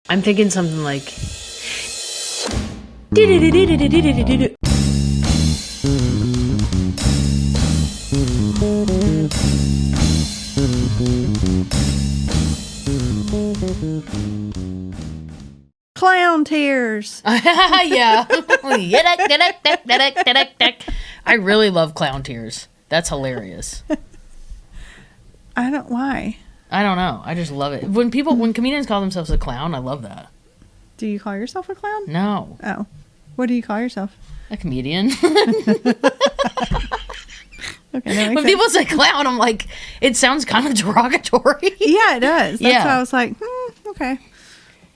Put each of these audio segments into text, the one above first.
I'm thinking something like... Clown tears. Yeah. I really love clown tears. That's hilarious. Why? I don't know. I just love it. When comedians call themselves a clown, I love that. Do you call yourself a clown? No. Oh. What do you call yourself? A comedian. Okay, when people say clown, I'm like, it sounds kind of derogatory. Yeah, it does. That's Yeah. why I was like, okay.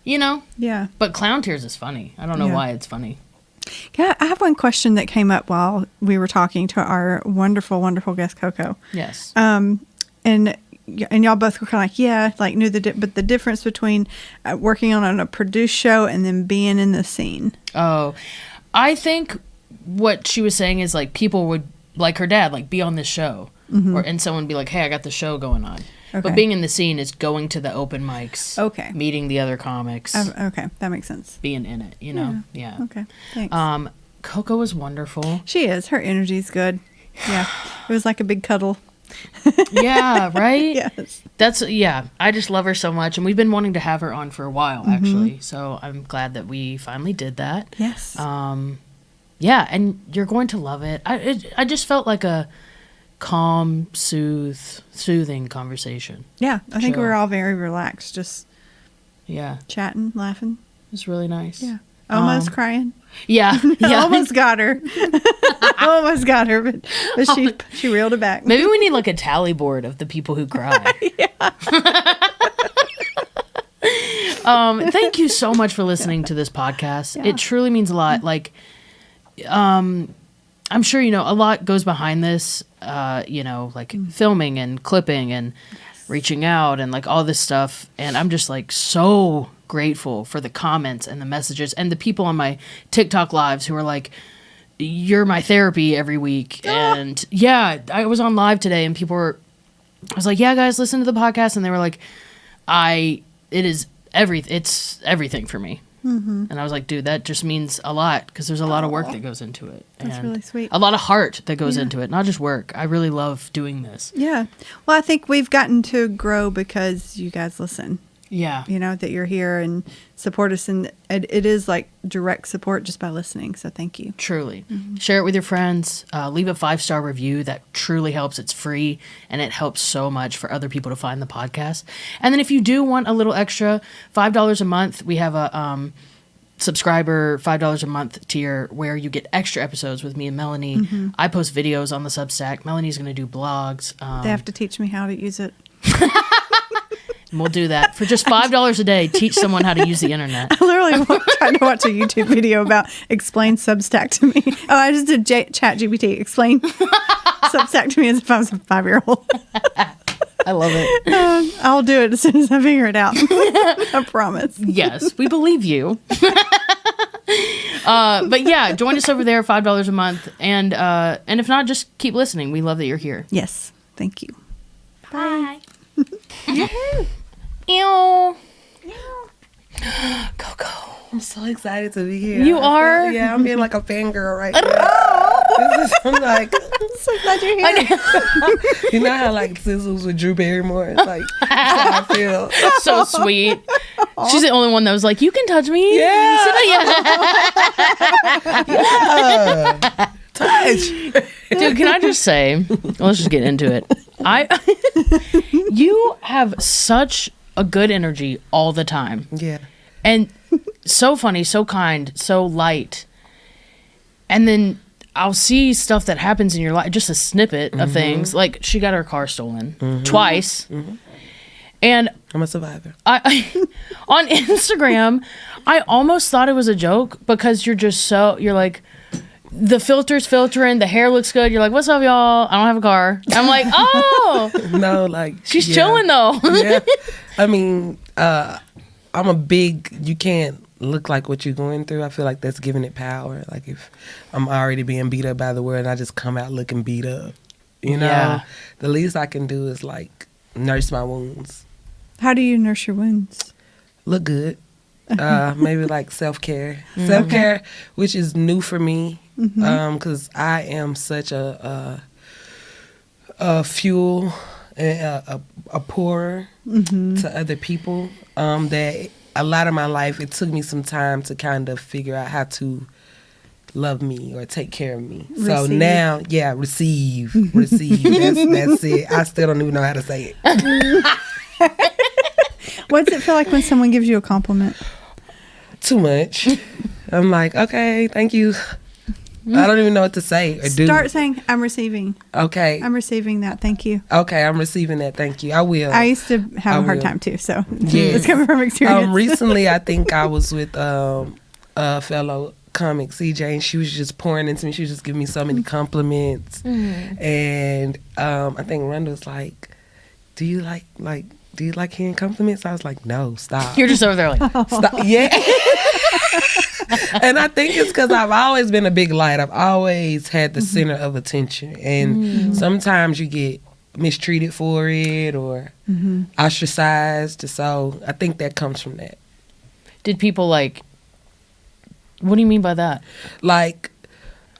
You know? Yeah. But clown tears is funny. I don't know why it's funny. Yeah, I have one question that came up while we were talking to our wonderful, wonderful guest, Coco. Yes. And y'all both were kind of like, knew but the difference between working on a produced show and then being in the scene. Oh, I think what she was saying is like people would, like her dad, like be on this show, and someone be like, "Hey, I got the show going on." Okay. But being in the scene is going to the open mics, meeting the other comics. Okay, that makes sense. Being in it, you know, yeah. Okay, thanks. Coco was wonderful. She is. Her energy's good. Yeah, it was like a big cuddle. Yeah, right? Yes. I just love her so much, and we've been wanting to have her on for a while, actually. So I'm glad that we finally did that. Yes. Yeah, and you're going to love it. I just felt like a calm, soothing conversation. Yeah, I think we were all very relaxed, just chatting, laughing. It was really nice. Yeah. Almost crying. Yeah. Almost got her. Almost got her, but she reeled it back. Maybe we need like a tally board of the people who cry. Thank you so much for listening to this podcast. Yeah. It truly means a lot. Like, I'm sure, a lot goes behind this, like filming and clipping and reaching out and like all this stuff. And I'm just like so grateful for the comments and the messages and the people on my TikTok lives who are like, "You're my therapy every week." And I was on live today and I was like, "Yeah, guys, listen to the podcast." And they were like, it's everything for me. Mm-hmm. And I was like, dude, that just means a lot because there's a lot of work that goes into it. That's really sweet. A lot of heart that goes into it, not just work. I really love doing this. Yeah. Well, I think we've gotten to grow because you guys listen. Yeah. That you're here and support us. And it is like direct support just by listening. So thank you. Truly. Mm-hmm. Share it with your friends. Leave a 5-star review. That truly helps. It's free and it helps so much for other people to find the podcast. And then if you do want a little extra, $5 a month, we have a subscriber $5 a month tier where you get extra episodes with me and Melanie. Mm-hmm. I post videos on the Substack. Melanie's going to do blogs. They have to teach me how to use it. And we'll do that for just $5 a day. Teach someone how to use the internet. I literally tried to watch a YouTube video about explain Substack to me. Oh, I just did Chat GPT. Explain Substack to me as if I was a 5-year-old. I love it. I'll do it as soon as I figure it out. I promise. Yes, we believe you. But yeah, join us over there, $5 a month, and if not, just keep listening. We love that you're here. Yes, thank you. Bye. Ew. Coco. I'm so excited to be here. You are? Yeah, I'm being like a fangirl right now. I'm like, I'm so glad you're here. You know how like Sizzles with Drew Barrymore? It's like, that's how I feel. So sweet. She's the only one that was like, "You can touch me." Yeah. Yeah. Touch. Dude, can I just say, let's just get into it. You have such a good energy all the time. Yeah. And so funny, so kind, so light. And then I'll see stuff that happens in your life, just a snippet of things. Like she got her car stolen twice. Mm-hmm. And I'm a survivor. I on Instagram, I almost thought it was a joke because you're like, the filter's filtering, the hair looks good. You're like, "What's up, y'all? I don't have a car." I'm like, oh. No, like. She's chilling, though. Yeah. I mean, I'm a big, you can't look like what you're going through. I feel like that's giving it power. Like if I'm already being beat up by the world and I just come out looking beat up, the least I can do is like nurse my wounds. How do you nurse your wounds? Look good. Maybe like self-care. Self-care, which is new for me, because I am such a fuel and a pourer to other people, that a lot of my life, it took me some time to kind of figure out how to love me or take care of me. So now, receive. That's it. I still don't even know how to say it. What does it feel like when someone gives you a compliment? Too much. I'm like, okay, thank you. I don't even know what to say or do. Start saying, I'm receiving. Okay. I'm receiving that. Thank you. Okay, I'm receiving that. Thank you. I will. I used to have a hard time too, so yes. it's coming from experience. Recently, I think I was with a fellow comic, CJ, and she was just pouring into me. She was just giving me so many compliments. And I think Rhonda was like, do you like hearing compliments? I was like, no, stop. You're just over there like, stop. Yeah. And I think it's because I've always been a big light. I've always had the center of attention. And sometimes you get mistreated for it or ostracized. So I think that comes from that. Did people like, what do you mean by that? Like,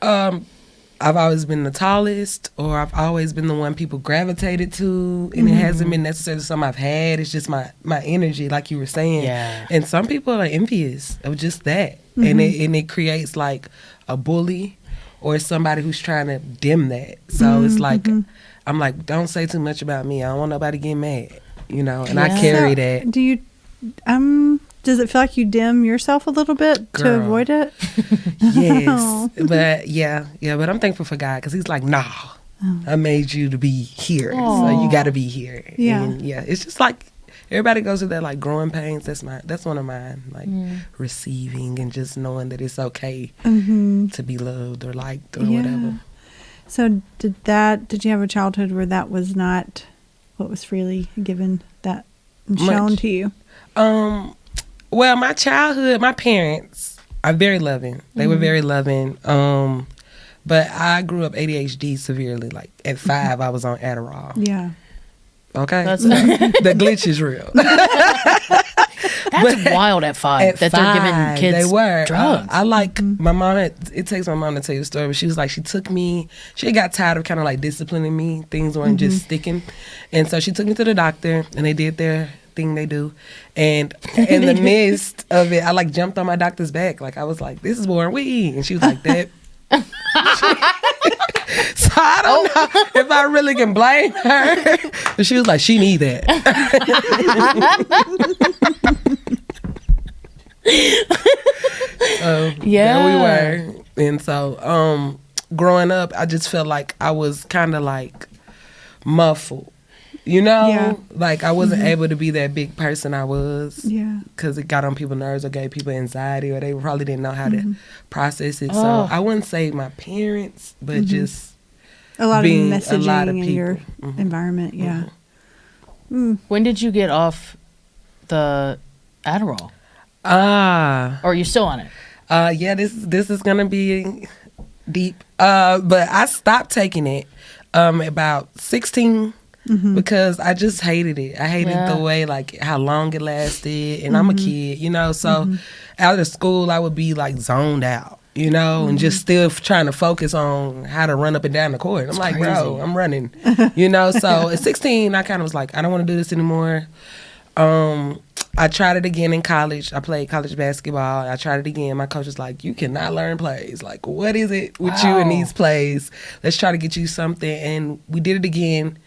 I've always been the tallest, or I've always been the one people gravitated to, and it hasn't been necessarily something I've had. It's just my energy, like you were saying. Yeah. And some people are envious of just that, and it creates like a bully or somebody who's trying to dim that. So it's like, I'm like, don't say too much about me. I don't want nobody getting mad, And I carry that. Do you, does it feel like you dim yourself a little bit to avoid it? Yes. But I'm thankful for God, because he's like, nah, I made you to be here. So you got to be here. Yeah. And it's just like, everybody goes through that, like, growing pains. That's one of mine, like receiving and just knowing that it's okay to be loved or liked or whatever. So did you have a childhood where that was not what was freely given, that shown to you? Well, my childhood, my parents are very loving. They were very loving. But I grew up ADHD severely. Like at 5, I was on Adderall. Yeah. Okay. The glitch is real. That's wild at 5 that 5, they're giving kids drugs. I like my mom. It takes my mom to tell you the story, but she was like, she took me. She got tired of kind of like disciplining me. Things weren't just sticking, and so she took me to the doctor, and they did their thing they do, and in the midst of it, I like jumped on my doctor's back. Like I was like, "This is boring weed," and she was like, "That." So I don't know if I really can blame her, but she was like, "She need that." There we were. And so growing up, I just felt like I was kind of like muffled, like I wasn't able to be that big person I was, because it got on people's nerves or gave people anxiety, or they probably didn't know how to process it. So I wouldn't say my parents, but just a lot of messaging a lot of in people. your environment. When did you get off the Adderall? Or are you still on it? This is gonna be deep. But I stopped taking it about 16 because I just hated it. I hated the way, like, how long it lasted, and I'm a kid, so out of school I would be like zoned out, and just still trying to focus on how to run up and down the court. I'm like, bro, I'm running, So at 16 I kind of was like, I don't want to do this anymore. I tried it again in college. I played college basketball. I tried it again. My coach was like, you cannot learn plays. Like, what is it with you in these plays? Let's try to get you something. And we did it again.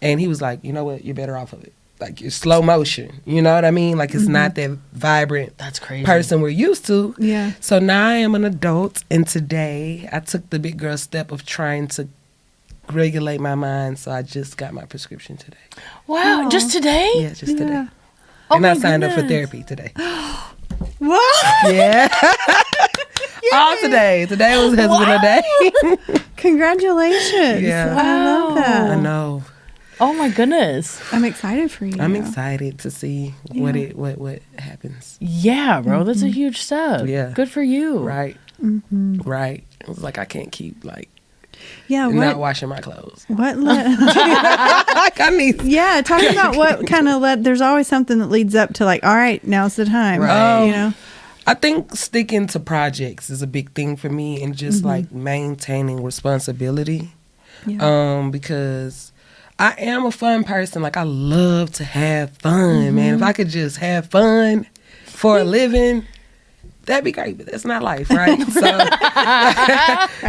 And he was like, you know what? You're better off of it. Like, it's slow motion. You know what I mean? Like, it's not that vibrant That's crazy. person we're used to. Yeah. So now I am an adult. And today I took the big girl step of trying to regulate my mind. So I just got my prescription today. Wow. Just today? Yeah, just today. Oh, and I signed up for therapy today. What? Yeah. All today. Today has been a day. Congratulations. Yeah. I love that. I know. Oh my goodness. I'm excited for you. I'm excited to see what happens. Yeah, bro. That's a huge step. Yeah. Good for you. Right. Right. It was like, I can't keep like Yeah, and what not washing my clothes. what led Like I need. Yeah, talk about what kind of led. There's always something that leads up to like, all right, now's the time. Right. You know. I think sticking to projects is a big thing for me, and just like maintaining responsibility. Yeah. Because I am a fun person. Like I love to have fun, man. If I could just have fun for a living, that'd be great. But that's not life, right?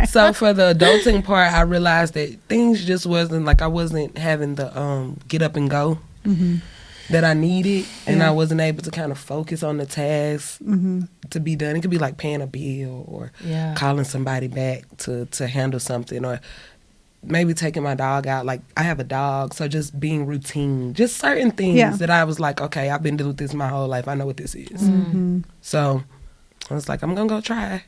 So for the adulting part, I realized that things just wasn't like I wasn't having the get up and go that I needed, and I wasn't able to kind of focus on the tasks to be done. It could be like paying a bill or calling somebody back to handle something, or maybe taking my dog out. Like I have a dog, so just being routine, just certain things that I was like, okay, I've been doing this my whole life. I know what this is. So I was like, I'm gonna go try.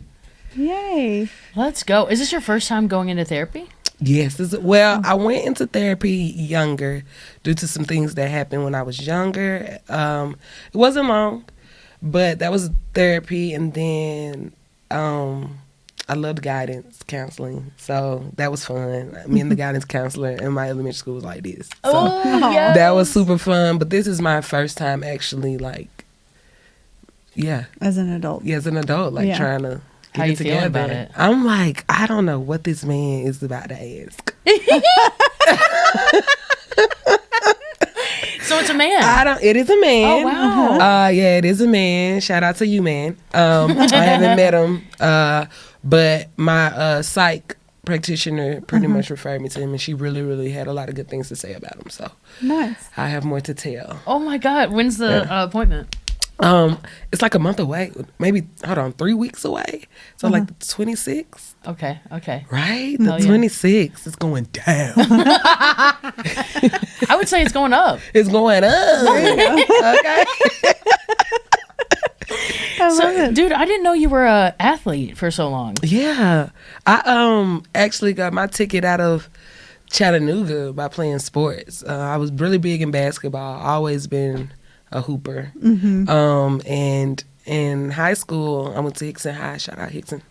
Yay. Let's go. Is this your first time going into therapy? Yes. Well, I went into therapy younger due to some things that happened when I was younger. It wasn't long, but that was therapy. And then I loved guidance counseling. So that was fun. Me and the guidance counselor in my elementary school was like this. So that was super fun. But this is my first time actually As an adult. as an adult, trying to How get you it feeling together. about it? I'm like, I don't know what this man is about to ask. So it's a man. It is a man. Oh, wow. Yeah, it is a man. Shout out to you, man. I haven't met him. But my psych practitioner pretty much referred me to him, and she really, really had a lot of good things to say about him. So Nice. I have more to tell. Oh my God. When's the appointment? It's like a month away. Maybe 3 weeks away. So like the 26th. Okay. Right? The Hell yeah. 26th is going down. I would say it's going up. It's going up. Okay. I love it. Dude, I didn't know you were a athlete for so long. Yeah. I actually got my ticket out of Chattanooga by playing sports. I was really big in basketball. Always been a hooper. And in high school, I went to Hickson High. Shout out Hickson.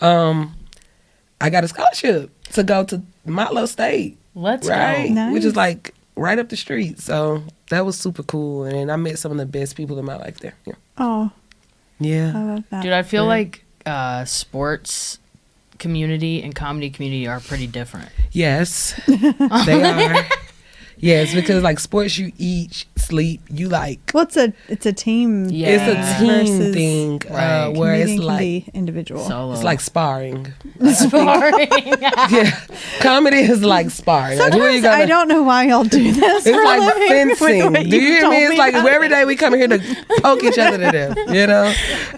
I got a scholarship to go to Motlow State. Let's Right. go. Nice. Which is like right up the street. So that was super cool. And I met some of the best people in my life there. Yeah. Oh, I Yeah. love that. Dude, I feel like sports community and comedy community are pretty different. Yes. They are. Yes, because like sports, you eat, sleep, you like. Well, it's a team. Yeah. It's a team versus thing Right. where it's Comedian can like be individual. Solo. it's like sparring. sparring. Yeah, comedy is like sparring. Like, who are you Sometimes I gonna- don't know why y'all do this. It's for a like living, with fencing. what Do you you've hear told me? It's like about every day we come here to poke each other to death. You know,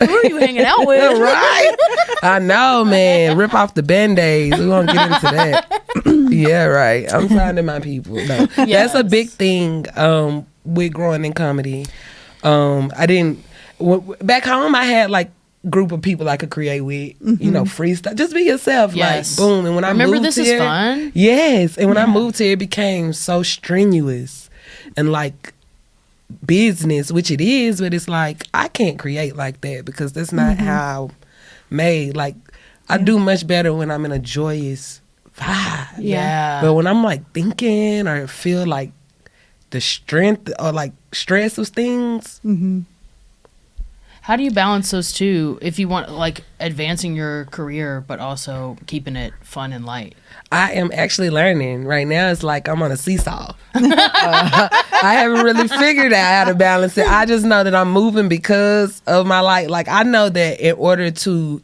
Who are you hanging out with? right? I know, man. Rip off the band-aids. We won't get into that. Yeah, right. I'm finding my people. No, that's a big thing with growing in comedy. Back home I had like group of people I could create with, you know, freestyle. Just be yourself, Yes. like boom. And when I Remember, moved this here, is fun. yes. And when I moved here, it became so strenuous and like business, which it is, but it's like I can't create like that because that's not how I'm made. Like I do much better when I'm in a joyous vibe. Yeah. But when I'm like thinking or feel like the strength or like stress of things, How do you balance those two if you want like advancing your career but also keeping it fun and light? I am actually learning right now. It's like I'm on a seesaw. I haven't really figured out how to balance it. I just know that I'm moving because of my light. Like I know that in order to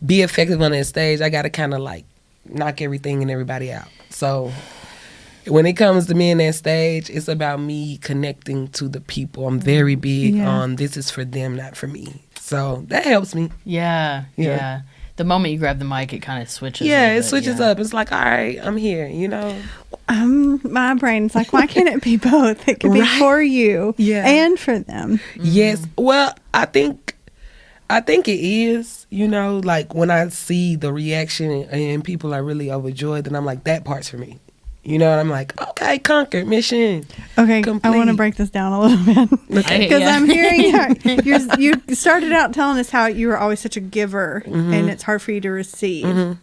be effective on that stage, I got to kind of like knock everything and everybody out. So when it comes to me in that stage, it's about me connecting to the people. I'm very big on this is for them, not for me. So that helps me. Yeah. The moment you grab the mic, it kind of switches. Yeah, a it bit, switches up. It's like, all right, I'm here, you know. My brain's like, why can't it be both? It could be Right? for you and for them. Yes. Well, I think it is, you know, like when I see the reaction and people are really overjoyed, then I'm like, that part's for me. You know, and I'm like, okay, conquered, mission. Okay, Complete. I want to break this down a little bit because Yeah. I'm hearing you started out telling us how you were always such a giver and it's hard for you to receive.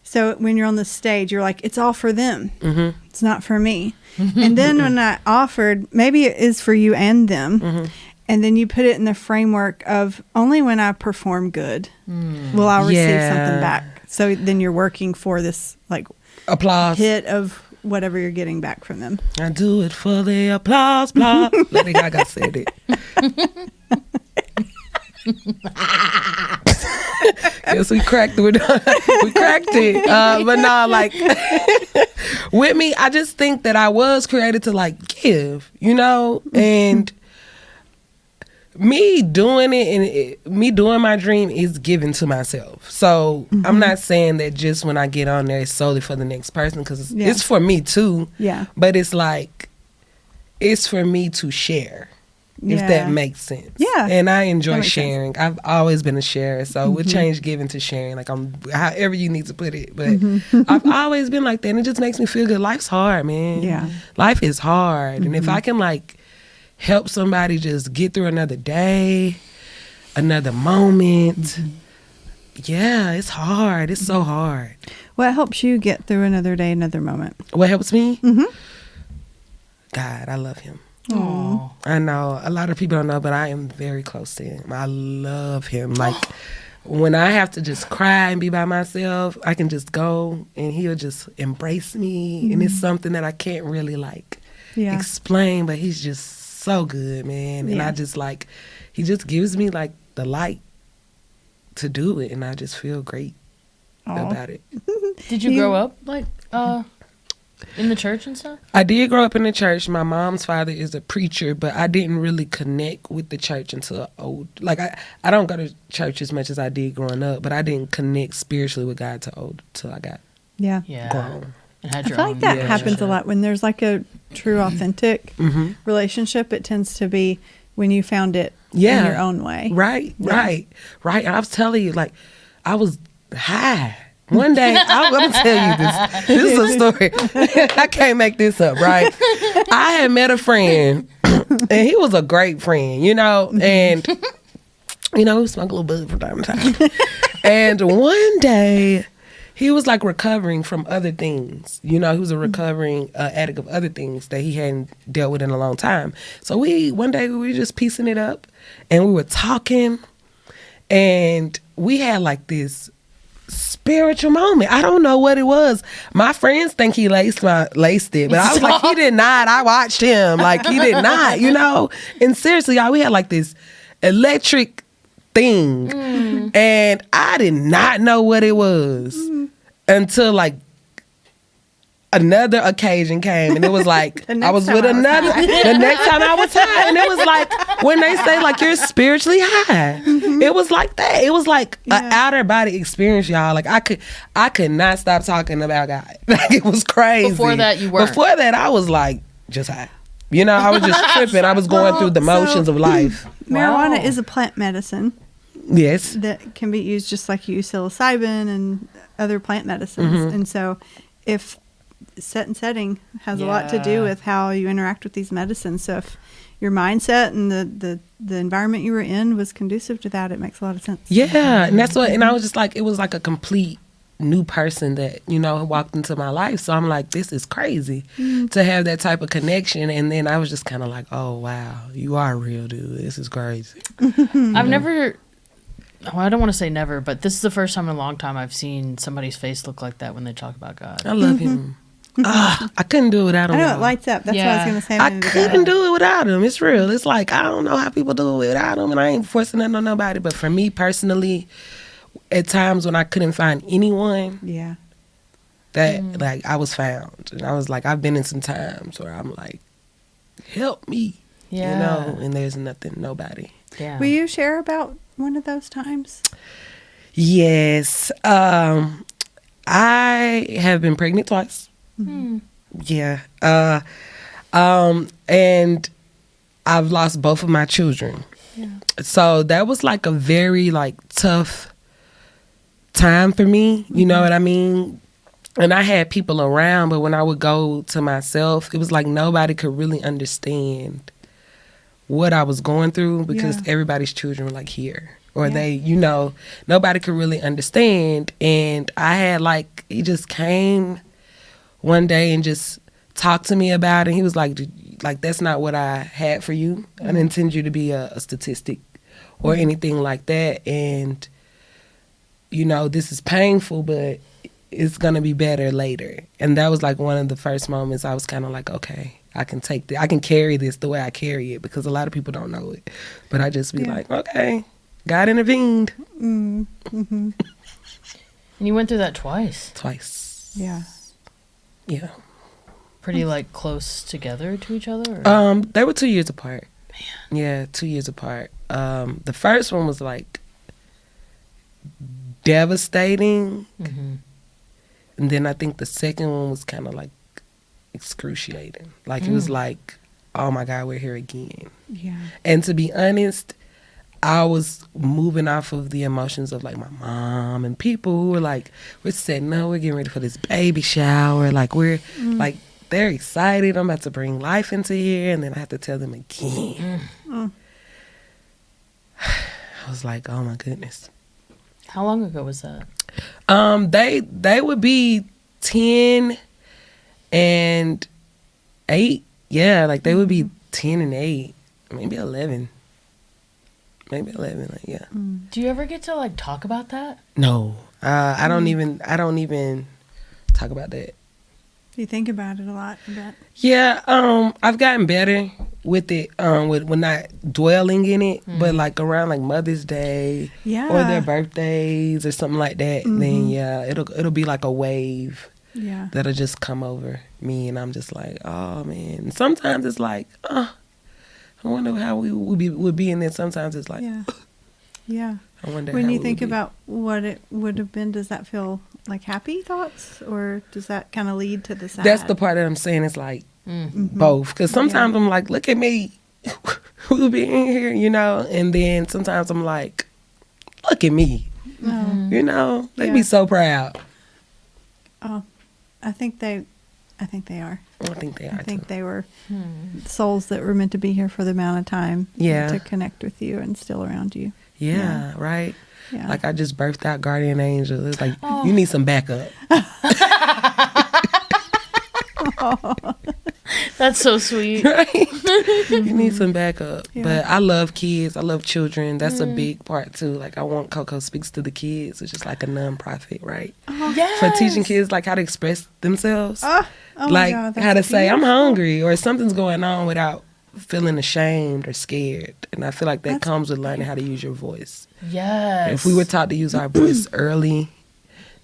So when you're on the stage, you're like, it's all for them. Mm-hmm. It's not for me. And then when I offered, maybe it is for you and them. Mm-hmm. And then you put it in the framework of only when I perform good will I receive something back. So then you're working for this like applause hit of whatever you're getting back from them. I do it for the applause. Lady Gaga said it. Yes, we cracked it. We cracked it. But no, like with me, I just think that I was created to like give, you know, and me doing it and me doing my dream is given to myself. So I'm not saying that just when I get on there it's solely for the next person, because it's for me too. Yeah. But it's like it's for me to share. If that makes sense. Yeah. And I enjoy sharing. I've always been a sharer. So we'll change giving to sharing. Like I'm however you need to put it. But I've always been like that. And it just makes me feel good. Life's hard, man. Yeah. Life is hard. And if I can like help somebody just get through another day, another moment. Yeah, it's hard. It's so hard. What helps you get through another day, another moment? What helps me? God, I love him. Aww. I know a lot of people don't know, but I am very close to him. I love him. Like when I have to just cry and be by myself, I can just go and he'll just embrace me. And it's something that I can't really like explain, but he's just so good, man. And I just like, he just gives me like the light to do it. And I just feel great about it. Did you grow up like in the church and stuff? I did grow up in the church. My mom's father is a preacher, but I didn't really connect with the church until old. Like I don't go to church as much as I did growing up, but I didn't connect spiritually with God till I got grown. And had I your feel own like that happens a lot when there's like a true, authentic relationship. It tends to be when you found it in your own way. Right. And I was telling you, like, I was high. One day, I'm going to tell you this. This is a story. I can't make this up, right? I had met a friend, and he was a great friend, you know, and, you know, we smoke a little bud from time to time. And one day, he was like recovering from other things. You know, he was a recovering addict of other things that he hadn't dealt with in a long time. So one day we were just piecing it up, and we were talking, and we had like this spiritual moment. I don't know what it was. My friends think he laced it, but I was like, he did not. I watched him. Like, he did not, you know? And seriously, y'all, we had like this electric thing. And I did not know what it was until like another occasion came, and it was like I was with another the next time I was high, and it was like when they say like you're spiritually high, it was like that. It was like an outer body experience, y'all. Like I could not stop talking about God. Like it was crazy. Before that, you weren't. Before that, I was like just high. You know, I was just tripping. I was going through the motions of life. Marijuana is a plant medicine. Yes. That can be used just like you use psilocybin and other plant medicines. And so if setting has a lot to do with how you interact with these medicines. So if your mindset and the environment you were in was conducive to that, it makes a lot of sense. Yeah. And that's what, and I was just like, it was like a complete new person that, you know, walked into my life. So I'm like, this is crazy to have that type of connection. And then I was just kind of like, oh, wow, you are real, dude. This is crazy. I've never, well, I don't want to say never, but this is the first time in a long time I've seen somebody's face look like that when they talk about God. I love him. I couldn't do it without him. I know, it lights up. That's what I was going to say. I couldn't do it without him. It's real. It's like, I don't know how people do it without him, and I ain't forcing nothing on nobody. But for me personally, at times when I couldn't find anyone, that like I was found. And I was like, I've been in some times where I'm like, help me. You know, and there's nobody. Yeah. Will you share about one of those times? Yes. I have been pregnant twice. Yeah. And I've lost both of my children. Yeah. So that was like a very like tough time for me. You know what I mean? And I had people around, but when I would go to myself, it was like nobody could really understand what I was going through because Yeah. everybody's children were like here. Or Yeah. they, nobody could really understand. And I had like, he just came one day and just talked to me about it. He was like, that's not what I had for you. I didn't intend you to be a statistic or anything like that. And, this is painful, but it's going to be better later. And that was like one of the first moments I was kind of like, okay, I can take I can carry this the way I carry it, because a lot of people don't know it. But I just be like, okay, God intervened. Mm-hmm. And you went through that twice. Yeah. Yeah. Pretty like close together to each other? Or? They were 2 years apart. Man. Yeah, 2 years apart. The first one was like devastating. Mm-hmm. And then I think the second one was kind of like excruciating. Like it was like, oh my God, we're here again. Yeah. And to be honest, I was moving off of the emotions of like my mom and people who were like, we're saying, no, we're getting ready for this baby shower. Like we're like, they're excited. I'm about to bring life into here. And then I have to tell them again. I was like, oh my goodness. How long ago was that? They would be 10 and 8. Yeah, like they would be 10 and 8, maybe 11. Maybe 11, like, yeah. Do you ever get to like talk about that? No. I don't even talk about that. You think about it a lot, I bet. Yeah, I've gotten better with it, with not dwelling in it, but like around like Mother's Day Yeah. or their birthdays or something like that, then yeah, it'll be like a wave Yeah. that'll just come over me, and I'm just like, oh man. And sometimes it's like, I wonder how we would be in there. Sometimes it's like, Yeah. Yeah. I wonder When how you we think would be. about what it would have been, does that feel like happy thoughts, or does that kind of lead to the sad? That's the part that I'm saying. It's like both, because sometimes I'm like, look at me, who be in here, and then sometimes I'm like, look at me, they be so proud. Oh, I think they are. I think they are. I think too. they were souls that were meant to be here for the amount of time. Yeah. To connect with you and still around you. Yeah, right. Yeah. Like I just birthed out guardian angel. It's like you need some backup. That's so sweet. Right? You need some backup. Yeah. But I love kids. I love children. That's a big part too. Like I want Coco Speaks to the Kids, which is like a nonprofit, right? Yes. For teaching kids like how to express themselves. Oh my like God, that's how to say I'm beautiful. hungry or something's going on without feeling ashamed or scared. And I feel like that comes with learning how to use your voice. Yes. If we were taught to use our voice early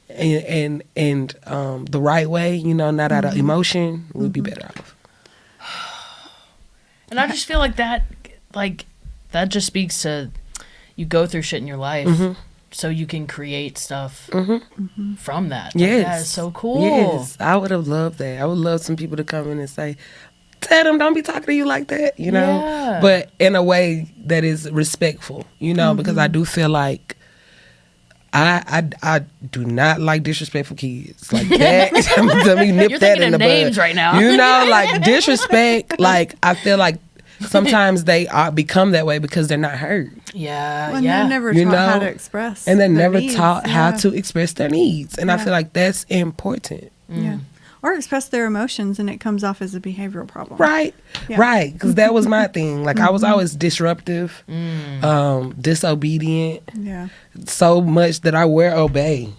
and the right way, not out of emotion, we'd be better off. And I just feel like that just speaks to you go through shit in your life so you can create stuff from that. Like, Yes. that is so cool. Yes, I would have loved that. I would love some people to come in and say, Tatum, don't be talking to you like that, Yeah. But in a way that is respectful, because I do feel like I do not like disrespectful kids like that. Let me nip You're that thinking in of the names bud. right now. Like disrespect. Like I feel like sometimes they become that way because they're not heard, Yeah. When yeah. they're never You taught how know, to express, and they're their never needs. taught how Yeah. to express their needs. And I Yeah. feel like that's important. Yeah. Or express their emotions, and it comes off as a behavioral problem. Right, Yeah. right. Because that was my thing. Like I was always disruptive, disobedient, Yeah. so much that I wear obey.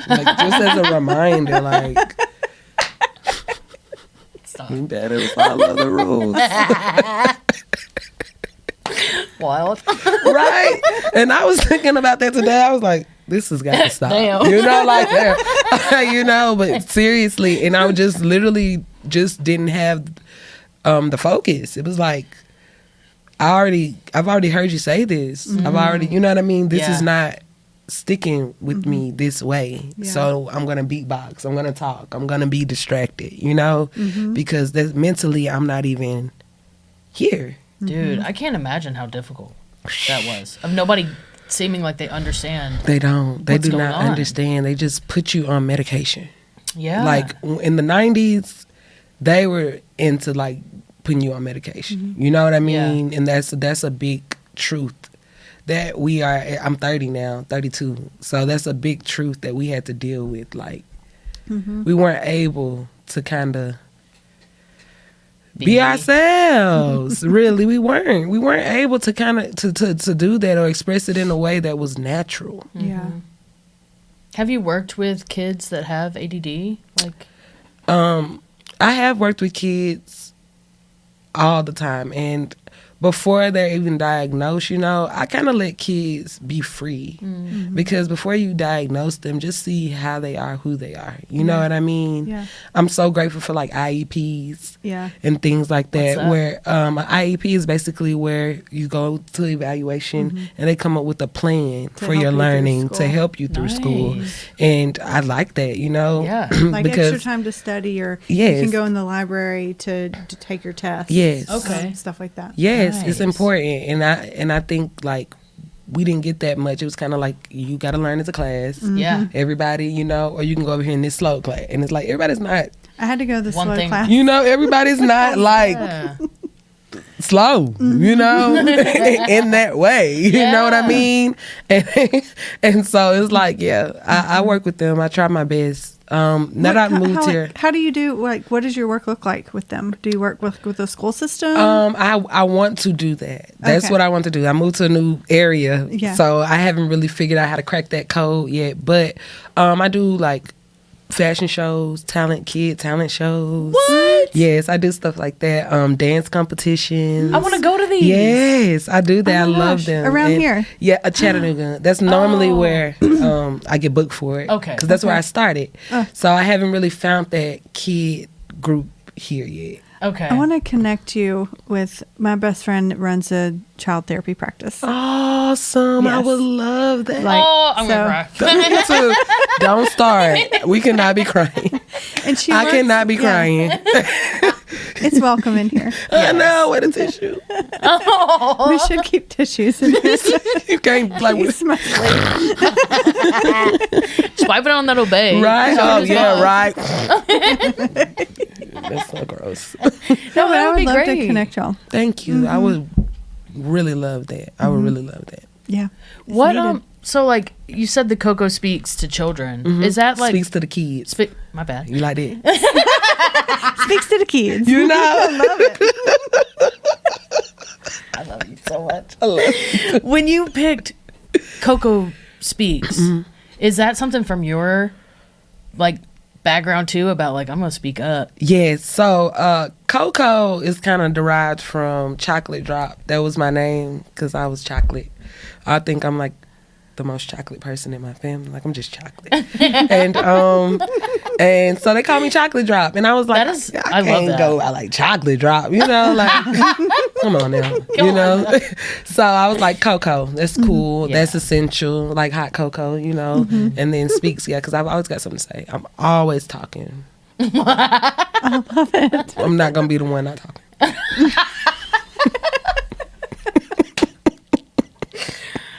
Like just as a reminder, like you better follow the rules, Wild. right? And I was thinking about that today. I was like, this has got to stop. Damn. Like that. But seriously, and I would just literally just didn't have the focus. It was like I've already heard you say this. I've already, you know what I mean? This is not sticking with me this way. Yeah. So I'm going to beatbox. I'm going to talk. I'm going to be distracted, because that's mentally I'm not even here. Dude, I can't imagine how difficult that was. Of nobody seeming like they understand. They don't. They What's do going not on? understand. They just put you on medication. Yeah. Like in the 90s, they were into like putting you on medication. You know what I mean? And that's a big truth that we are. I'm 30 now, 32. So that's a big truth that we had to deal with. Like, we weren't able to kind of be ourselves. Really, we weren't able to kind of to do that or express it in a way that was natural. Yeah. Have you worked with kids that have ADD? Like, I have worked with kids all the time, and before they're even diagnosed, you know, I kind of let kids be free. Because before you diagnose them, just see how they are, who they are. You know what I mean? Yeah. I'm so grateful for like IEPs and things like that, where an IEP is basically where you go to evaluation and they come up with a plan for your learning to help you through school. And I like that, you know? Yeah. Like extra time to study, or you can go in the library to take your tests. Yes. Okay. Stuff like that. Yes, it's important, and I think like we didn't get that much. It was kind of like you got to learn as a class. Yeah. Everybody, you know, or you can go over here in this slow class, and it's like everybody's not. I had to go to the One slow thing- class. You know, everybody's not like slow. You know, in that way. You know what I mean? And so it's like, I work with them. I try my best. Now that I moved here. How do you do, like, what does your work look like with them? Do you work with the school system? I want to do that. That's what I want to do. I moved to a new area, so I haven't really figured out how to crack that code yet. But I do like fashion shows, talent shows. What? Yes, I do stuff like that. Dance competitions. I want to go to these. Yes, I do that. Oh my I love gosh. them. Around here? Yeah, Chattanooga. That's normally where I get booked for it. Okay. Because that's where I started. So I haven't really found that kid group here yet. Okay. I want to connect you with my best friend that runs a child therapy practice. Awesome. I Yes. would love that. I'm gonna cry. Me too. Don't start. We cannot be crying. And she I works- cannot be crying. It's welcome in here. I know. With a tissue. We should keep tissues in here. You can't play with It's my sleep. Just wipe it on that obey. Right? Show Oh, it as yeah, well. right. That's so gross. No, But that I would would be love great. to connect y'all. Thank you. I would really love that. I would really love that. Yeah. It's What needed. So like you said, the Coco speaks to children. Is that like Speaks to the kids. My bad. You like that? Speaks to the kids. You know? I love it. I love you so much. love it. When you picked Coco Speaks, is that something from your like background too about like I'm gonna speak up? Yes. So Coco is kind of derived from chocolate drop. That was my name because I was chocolate. I think I'm like the most chocolate person in my family. Like I'm just chocolate. and so they call me Chocolate Drop. And I was like, That is- I I love can't that. go. I like Chocolate Drop. You know, like come on now. You know. So I was like Coco. That's cool. Yeah. That's essential. Like hot cocoa. You know. And then Speaks. Yeah, because I've always got something to say. I'm always talking. I love it. I'm not gonna be the one not talking.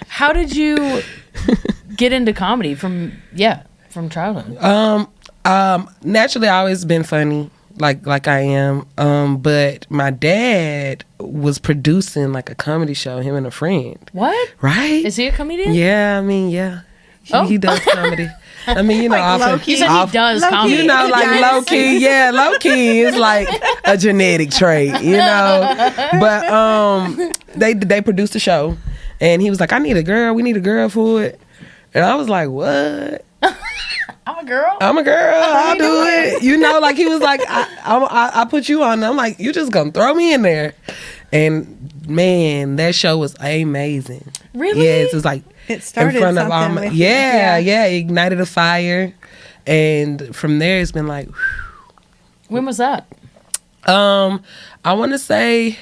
How did you get into comedy from childhood? Naturally, I always been funny, like I am. But my dad was producing like a comedy show. Him and a friend. What? Right? Is he a comedian? Yeah, I mean, yeah. Oh. He does comedy. I mean, you know, Like often, low-key? You said he does Low-key. comedy. you know, like Yes. low key, yeah, low key is like a genetic trait, you know. But they produced a show, and he was like, "I need a girl. We need a girl for it." And I was like, "What? I'm a girl. I'm a girl. I'll do it." You know, like he was like, "I put you on." I'm like, "You just gonna throw me in there?" And man, that show was amazing. Really? Yes, it was like It started something my, with you. yeah, it ignited a fire, and from there it's been like, When was that? I want to say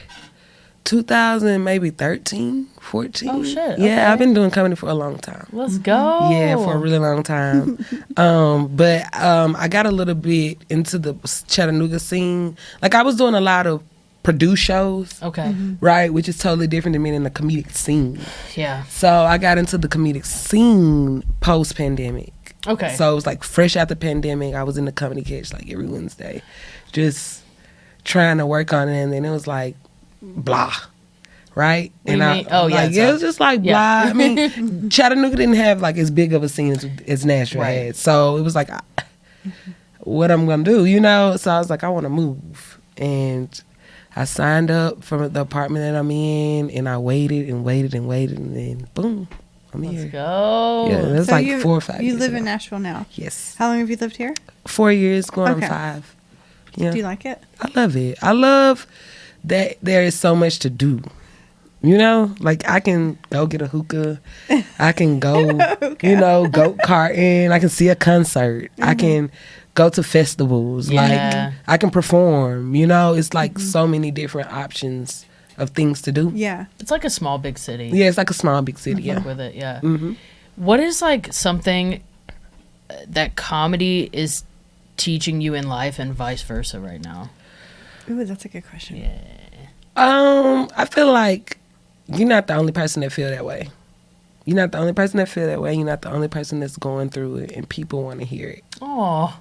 2000, maybe 13, 14. Oh, shit. Yeah, Okay. I've been doing comedy for a long time. Let's go. Yeah, for a really long time. But I got a little bit into the Chattanooga scene. Like I was doing a lot of produced shows. Okay. Right, which is totally different than being in the comedic scene. Yeah. So I got into the comedic scene post pandemic. Okay. So it was like fresh out the pandemic. I was in the comedy catch like every Wednesday, just trying to work on it, and then it was like blah. Right? It was just like blah. I mean, Chattanooga didn't have like as big of a scene as Nashville had. So it was like, what I'm going to do, you know? So I was like, I want to move. And I signed up for the apartment that I'm in, and I waited and waited and waited, and then boom, I'm here. Let's go. Yeah, that's So like 4 or 5 years You live ago. in Nashville now? Yes. How long have you lived here? 4 years, going Okay. on 5. Yeah. Do you like it? I love it. I love that there is so much to do. You know, like I can go get a hookah. I can go, you know, go karting. I can see a concert. I can go to festivals. Yeah. Like I can perform. You know, it's like so many different options of things to do. Yeah. It's like a small big city. Yeah, it's like a small big city. Yeah. Fuck with it, yeah. Mm-hmm. What is like something that comedy is teaching you in life and vice versa right now? Ooh, that's a good question. Yeah. I feel like you're not the only person that feel that way. You're not the only person that feel that way. You're not the only person that's going through it, and people want to hear it. Oh.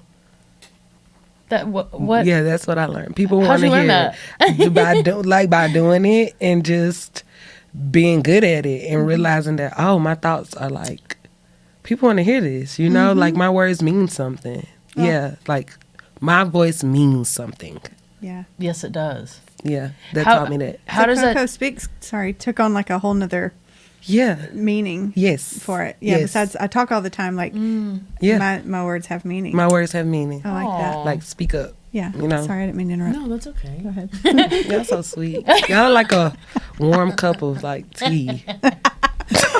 That what? Yeah, that's what I learned. People How'd want to you learn hear that? it by doing it and just being good at it and realizing that my thoughts are like people want to hear this. You know, like my words mean something. Oh. Yeah, like my voice means something. Yeah. Yes, it does. Yeah, that How- taught me that. How does Coco that? Speaks, took on like a whole nother Yeah. meaning Yes. for it. Yeah, Yes. besides I talk all the time like Yeah. my words have meaning. My words have meaning. I like Aw. that. Like speak up. Yeah. you know. Sorry, I didn't mean to interrupt. No, that's okay. Go ahead. Y'all so sweet. Y'all like a warm cup of like tea.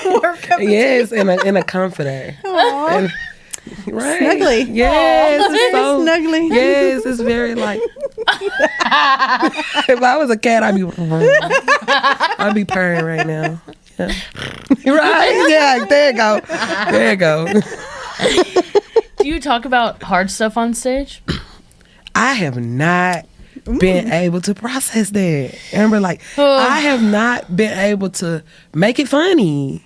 Warm cup of Yes, and a comforter. Aw. And, right. Snuggly. Yes, Aw, it's so snuggly. Yes, it's very like. If I was a cat, I'd be purring right now. Yeah. Right? Yeah. There you go. There you go. Do you talk about hard stuff on stage? I have not been able to process that. Amber, like, I have not been able to make it funny.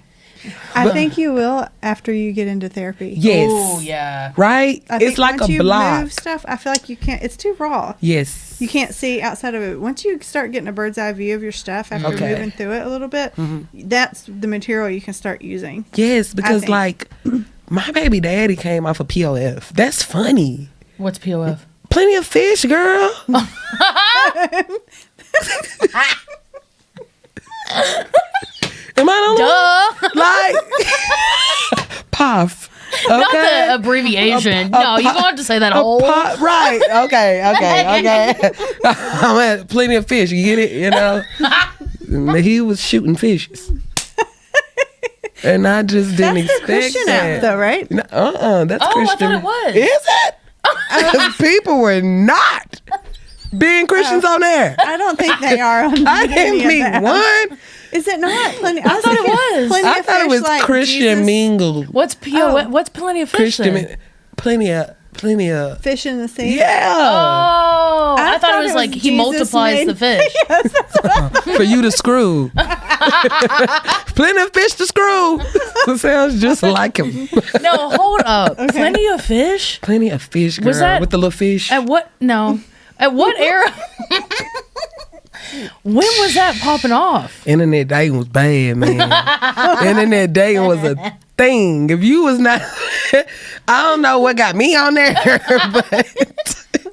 I think you will after you get into therapy. Yes. Oh yeah. Right? I think It's like once a you block. move stuff, I feel like you can't. It's too raw. Yes. You can't see outside of it. Once you start getting a bird's eye view of your stuff after Okay. moving through it a little bit, that's the material you can start using. Yes, because think. like my baby daddy came off of POF. That's funny. What's POF? Plenty of fish, girl. Am I the Duh. like POF? Not Okay. the abbreviation. No, you don't have to say that whole. Right. Okay. I'm at Plenty of Fish. You get it? You know? He was shooting fishes. And I just didn't That's the expect Christian that. app, though, right? No, that's Oh, I Christian. thought it was. Is it? 'Cause people were not being Christians on there. I don't think they are. On I any didn't of meet that. one. Is it not? Plenty. I thought it was. Plenty I of thought it fish, was like Christian Jesus, mingle. What's POF? Oh. What's plenty of fish? Christian, then? plenty of. fish in the sea. Yeah. Oh, I thought it was like he Jesus multiplies made- the fish. For you to screw. Plenty of fish to screw. It sounds just like him. No, hold up. Plenty of fish? Plenty of fish, girl. Was that- with the little fish. At what? No. At what era? When was that popping off? Internet dating was bad, man. Internet dating was a thing. If you was not, I don't know what got me on there, but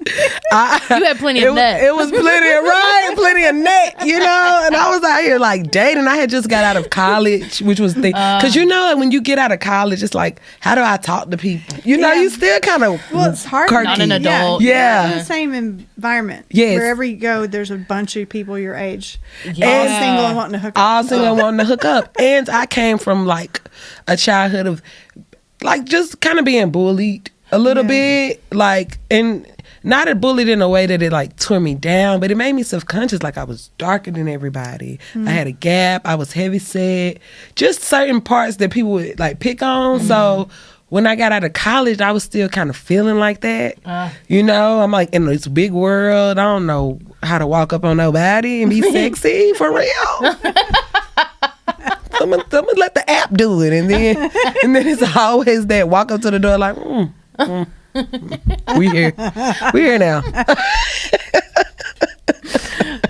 You had plenty of net. It was plenty of net, you know. And I was out here like dating. I had just got out of college, which was the because you know when you get out of college, it's like how do I talk to people? You know, Yeah. you still kind of Well, it's hard. Not an adult. Yeah. You're in the same environment. Yes. Wherever you go, there's a bunch of people your age. Yeah. All single and wanting to hook up. all single wanting to hook up. And I came from like a childhood of like just kind of being bullied a little bit, like, and not a bullied in a way that it like tore me down, but it made me self-conscious. Like I was darker than everybody. I had a gap. I was heavy set. Just certain parts that people would like pick on. So when I got out of college, I was still kind of feeling like that. You know, I'm like in this big world. I don't know how to walk up on nobody and be sexy for real. I'm gonna let the app do it, and then it's always that walk up to the door like, we here now.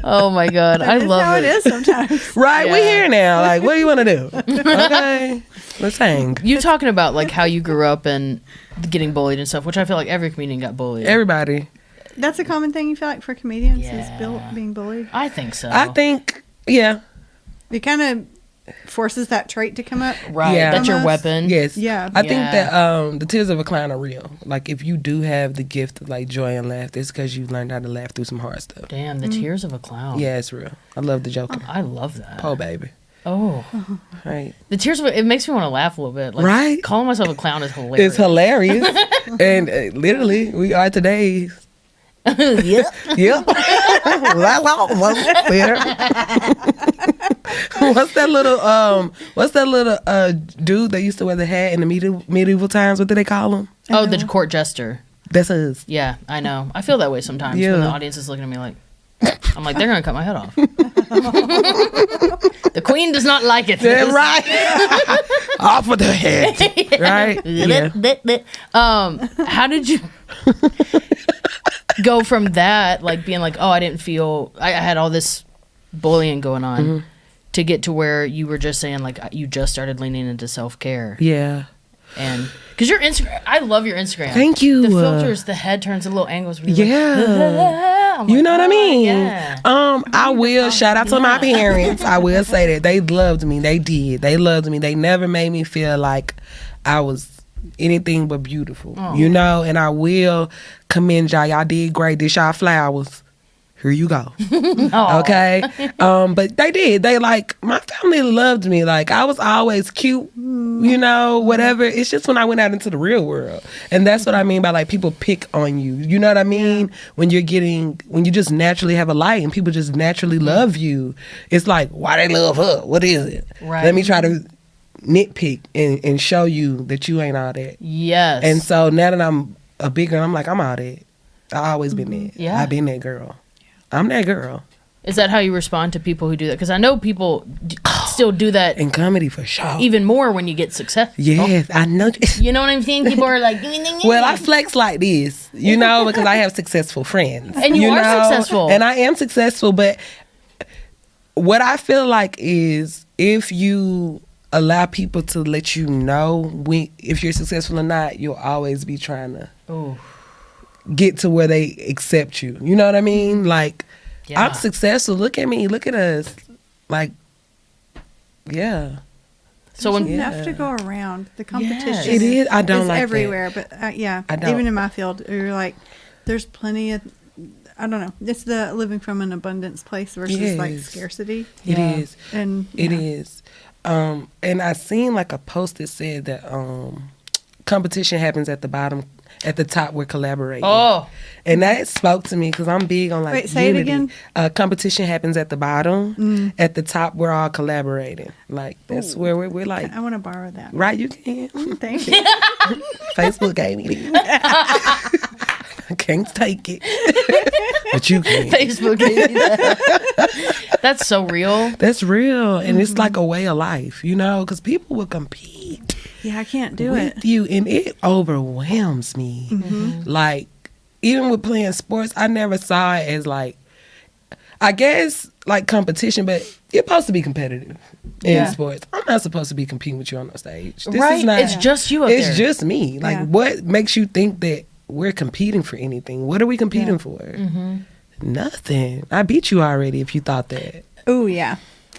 Oh my God. I That's love how it. it is sometimes. Right, we Yeah. here now. Like, what do you want to do? Okay, let's hang. You talking about like how you grew up and getting bullied and stuff, which I feel like every comedian got bullied. Everybody. That's a common thing you feel like for comedians Yeah. is being bullied. I think so. I think, yeah, It kind of forces that trait to come up. right. Yeah. That's your Almost. weapon. yes. Yeah. I think Yeah. that the tears of a clown are real. Like, if you do have the gift of like joy and laughter, it's because you learned how to laugh through some hard stuff. Damn, the tears of a clown. Yeah, it's real. I love the Joker. I love that. Oh, baby. Oh, Right. the tears of it makes me want to laugh a little bit. Like, Right? Calling myself a clown is hilarious. It's hilarious. And literally, we are today. Yeah. Yep. What's that little dude that used to wear the hat in the medieval times? What do they call him? Oh, the court jester. That's us. Yeah, I know. I feel that way sometimes Yeah. when the audience is looking at me like, I'm like, they're gonna cut my head off. The queen does not like it. Yeah, right. Off with the head. Right? Yeah. How did you go from that, like being like, oh, I didn't feel, I had all this bullying going on, Mm-hmm. to get to where you were just saying like you just started leaning into self-care? Yeah. And because your Instagram, I love your Instagram. Thank you. The filters, the head turns, the little angles. Where you're Yeah. like, You know what I mean? Yeah. I will shout out to my parents. I will say that they loved me. They did. They loved me. They never made me feel like I was anything but beautiful. Oh. You know, and I will commend y'all. Y'all did great. Dish y'all flowers. Here you go. Oh. Okay. But they did. They like, my family loved me. Like, I was always cute, you know, whatever. It's just when I went out into the real world. And that's what I mean by like people pick on you. You know what I mean? When you just naturally have a light and people just naturally love you. It's like, why they love her? What is it? Right. Let me try to nitpick and show you that you ain't all that. Yes. And so now that I'm a big girl, I'm like, I'm all that. I always been that. Yeah. I've been that girl. I'm that girl. Is that how you respond to people who do that? Because I know people still do that In comedy, for sure. even more when you get success. Yes, I know. You know what I'm saying? People are like, Well, I flex like this, you know, because I have successful friends. And you are successful. And I am successful, but what I feel like is if you allow people to let you know if you're successful or not, you'll always be trying to Ooh. get to where they accept you. You know what I mean? Like, Yeah. I'm successful. Look at me. Look at us. Like, yeah. So when Enough to go around. The competition It is. I don't is like everywhere. But yeah, I don't. even in my field, you're like, there's plenty of, I don't know. It's the living from an abundance place versus like Yes. scarcity. It Yeah. is. And It yeah. is. And I seen like a post that said that competition happens at the bottom, at the top we're collaborating. oh, And that spoke to me because I'm big on like Wait, say it unity. again? Competition happens at the bottom. At the top, we're all collaborating. Like that's where we're like, I want to borrow that. right? You can. Thank you. Facebook gave me these. I can't take it, but you can. Facebook. That's so real. That's real, and it's like a way of life, you know, because people will compete Yeah, I can't do with it. you, and it overwhelms me. Like, even with playing sports, I never saw it as like, I guess like competition, but you're supposed to be competitive in Yeah. sports. I'm not supposed to be competing with you on the stage. This Right? is not. It's just you up It's there. just me. Like, Yeah. what makes you think that we're competing for anything? What are we competing Yeah. for? Nothing. I beat you already. If you thought that. Oh yeah.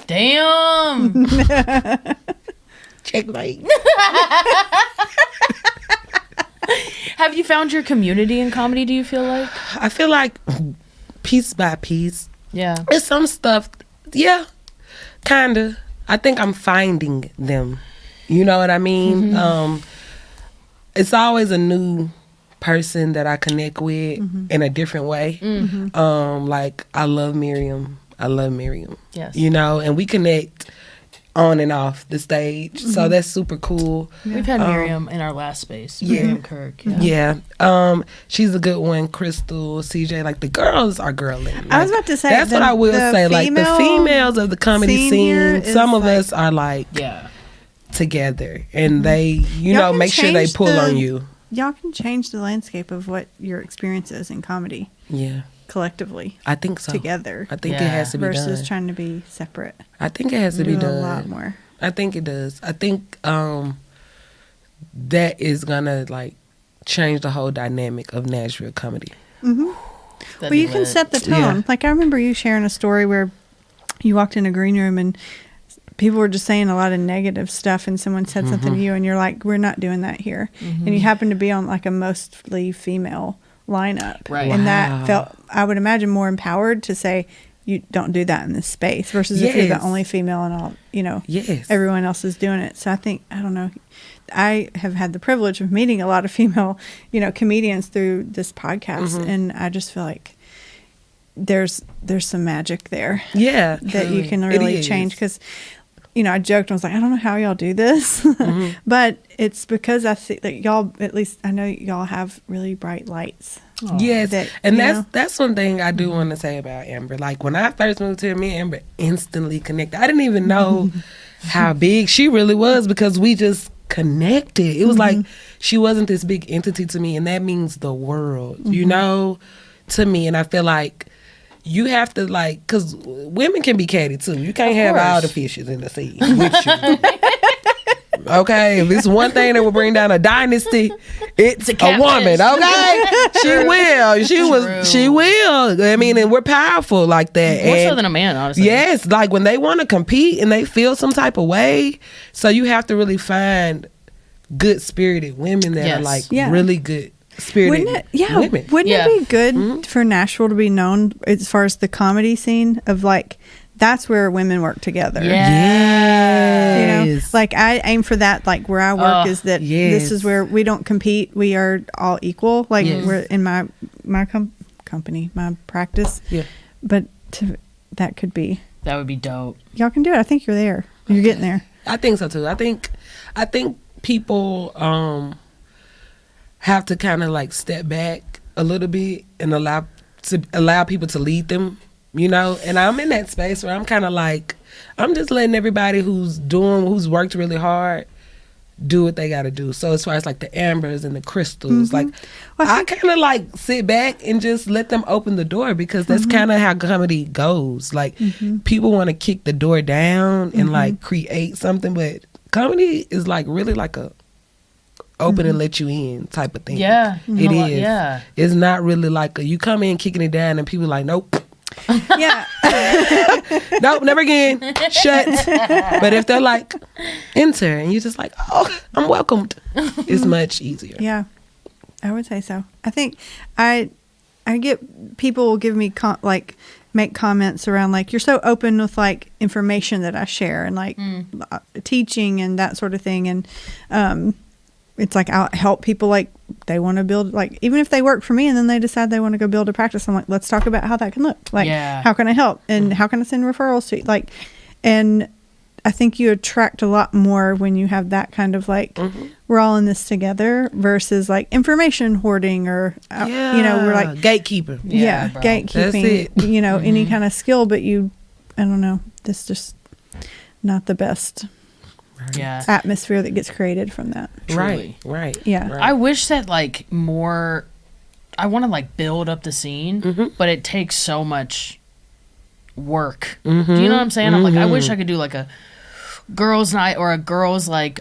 Damn. Checkmate. Have you found your community in comedy, do you feel like? I feel like piece by piece, Yeah. there's some stuff, yeah, kinda. I think I'm finding them. You know what I mean? It's always a new person that I connect with in a different way. Like I love Miriam. Yes. You know, and we connect on and off the stage. So that's super cool. We've had Miriam in our last space. yeah. Miriam Kirk. Yeah. Yeah. She's a good one. Crystal, CJ, like the girls are girly. I was about to say, That's what I will the say. Like the females of the comedy scene here scene, is some of like- us are like Yeah. together, and they, you Y'all know, can make sure they change pull the- on you. Y'all can change the landscape of what your experience is in comedy. Yeah. collectively. I think so. Together. I think it has to be versus done. trying to be separate. I think it has to be done. A lot more. I think it does. I think that is gonna like change the whole dynamic of Nashville comedy. Mm-hmm. Well, you can set the tone. Like I remember you sharing a story where you walked in a green room and people were just saying a lot of negative stuff, and someone said something to you, and you're like, "We're not doing that here." And you happen to be on like a mostly female lineup, right? And that felt, I would imagine, more empowered to say, "You don't do that in this space," versus if you're the only female and all, everyone else is doing it. So I think, I don't know, I have had the privilege of meeting a lot of female, comedians through this podcast, and I just feel like there's some magic there, that you can really change. Because I joked, I was like, I don't know how y'all do this, but it's because I see that y'all, at least I know y'all have really bright lights. Yes, and that's one thing I do want to say about Amber. Like when I first moved here, me and Amber instantly connected. I didn't even know how big she really was because we just connected. It was like she wasn't this big entity to me, and that means the world, to me. And I feel like you have to, like, because women can be catty too. You can't have all the fishes in the sea with you. Okay, if it's one thing that will bring down a dynasty, it's a woman. Okay, she will. I mean, and we're powerful like that. More so than a man, honestly. Yes, like when they want to compete and they feel some type of way, so you have to really find good spirited women that are like really good spirited women. Wouldn't it be good for Nashville to be known as far as the comedy scene of like, that's where women work together. Yes. Like I aim for that. Like where I work is that this is where we don't compete. We are all equal. Like we're in my company, my practice. Yeah. But that could be. That would be dope. Y'all can do it. I think you're there. You're getting there. I think so too. I think people have to kind of like step back a little bit and allow people to lead them. And I'm in that space where I'm kind of like, I'm just letting everybody who's worked really hard do what they got to do. So as far as like the Ambers and the Crystals, like I kind of like sit back and just let them open the door, because that's kind of how comedy goes. Like people want to kick the door down and like create something, but comedy is like really like a open and let you in type of thing. Yeah. It is. Yeah. It's not really like you come in kicking it down and people like, nope. Nope, never again. Shut. But if they're like, enter, and you're just like, oh, I'm welcomed, it's much easier. Yeah, I would say so. I think I get people will give me make comments around like, you're so open with like information that I share and like teaching and that sort of thing, and it's like I'll help people, like they want to build, like even if they work for me and then they decide they want to go build a practice, I'm like, let's talk about how that can look. Like how can I help and how can I send referrals to you? Like, and I think you attract a lot more when you have that kind of like we're all in this together versus like information hoarding or we're like gatekeeper. Gatekeeping. That's it. Any kind of skill, but I don't know. This just not the best. Atmosphere that gets created from that. Right. Yeah. Right. I wish that like more, I want to like build up the scene, but it takes so much work. Do you know what I'm saying? I'm like, I wish I could do like a girls' night or a girls' like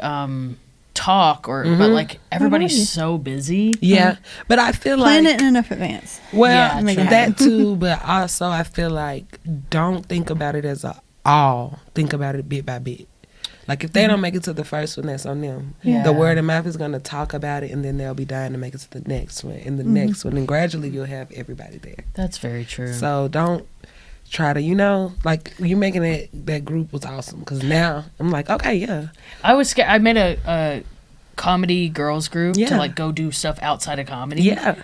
talk but like everybody's so busy. Yeah. But I feel plan like it in enough advance. Well, that too, but also I feel like don't think about it as think about it bit by bit. Like if they don't make it to the first one, that's on them. The word of mouth is going to talk about it, and then they'll be dying to make it to the next one and the next one, and gradually you'll have everybody there. That's very true. So don't try to, like you making that group was awesome, because now I'm like, okay, I was scared. I made a comedy girls group to like go do stuff outside of comedy. Yeah.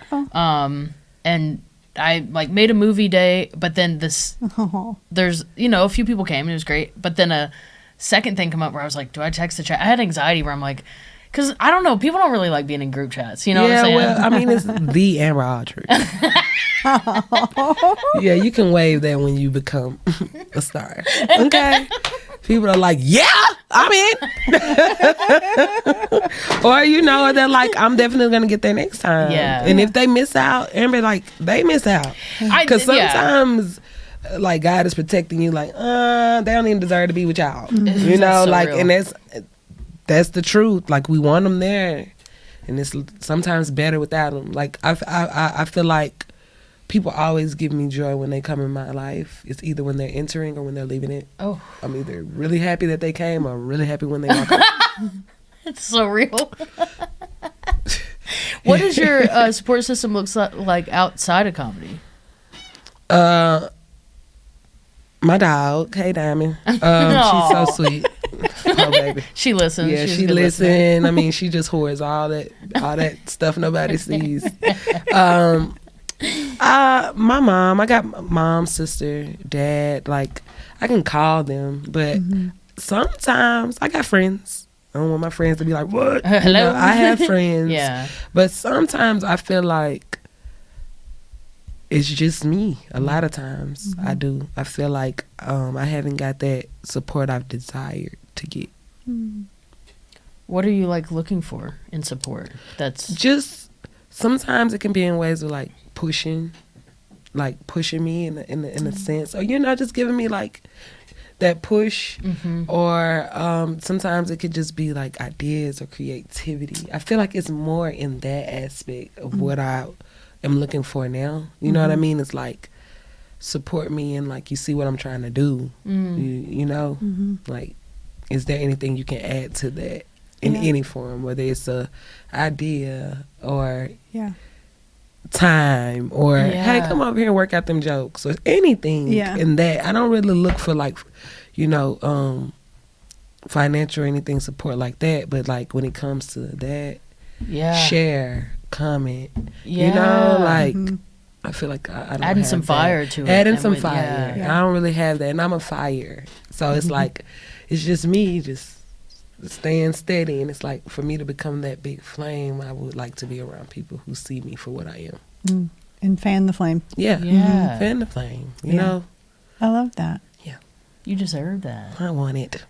And I like made a movie day, but then there's a few people came and it was great, but then a second thing come up where I was like, do I text the chat? I had anxiety where I'm like, because I don't know, people don't really like being in group chats. You know what I'm saying? Well, I mean, it's the Amber Audrey. Yeah, you can wave that when you become a star. Okay. People are like, yeah, I'm in. Or, you know, they're like, I'm definitely going to get there next time. Yeah. And if they miss out, Amber, like, they miss out. Because sometimes, like, God is protecting you, like, they don't even deserve to be with y'all. You know, so like, real. and that's the truth. Like, we want them there. And it's sometimes better without them. Like, I feel like people always give me joy when they come in my life. It's either when they're entering or when they're leaving it. Oh. I'm either really happy that they came or really happy when they walk out. It's so real. What does your support system looks like outside of comedy? My dog, hey Diamond. She's so sweet. Oh baby. She listens. Yeah, She's a she good listener. listens. I mean, she just hoards all that stuff nobody sees. My mom, I got mom, sister, dad. Like, I can call them, but sometimes I got friends. I don't want my friends to be like, what? Hello? You know, I have friends. Yeah. But sometimes I feel like it's just me. A lot of times I do. I feel like I haven't got that support I've desired to get. What are you like looking for in support? That's Just sometimes it can be in ways of like pushing me in a sense, or just giving me like that push, or sometimes it could just be like ideas or creativity. I feel like it's more in that aspect of what I am looking for now. You know what I mean? It's like support me and like you see what I'm trying to do. You know, like is there anything you can add to that in any form, whether it's a idea or time or hey, come over here and work out them jokes or anything in that. I don't really look for like financial or anything support like that, but like when it comes to that, share, comment, you know, like I feel like I don't adding have some that. fire to it. Adding some fire. I don't really have that, and I'm a fire, so it's like it's just me just staying steady, and it's like for me to become that big flame, I would like to be around people who see me for what I am. And fan the flame. Fan the flame, you know. I love that. You deserve that. I want it.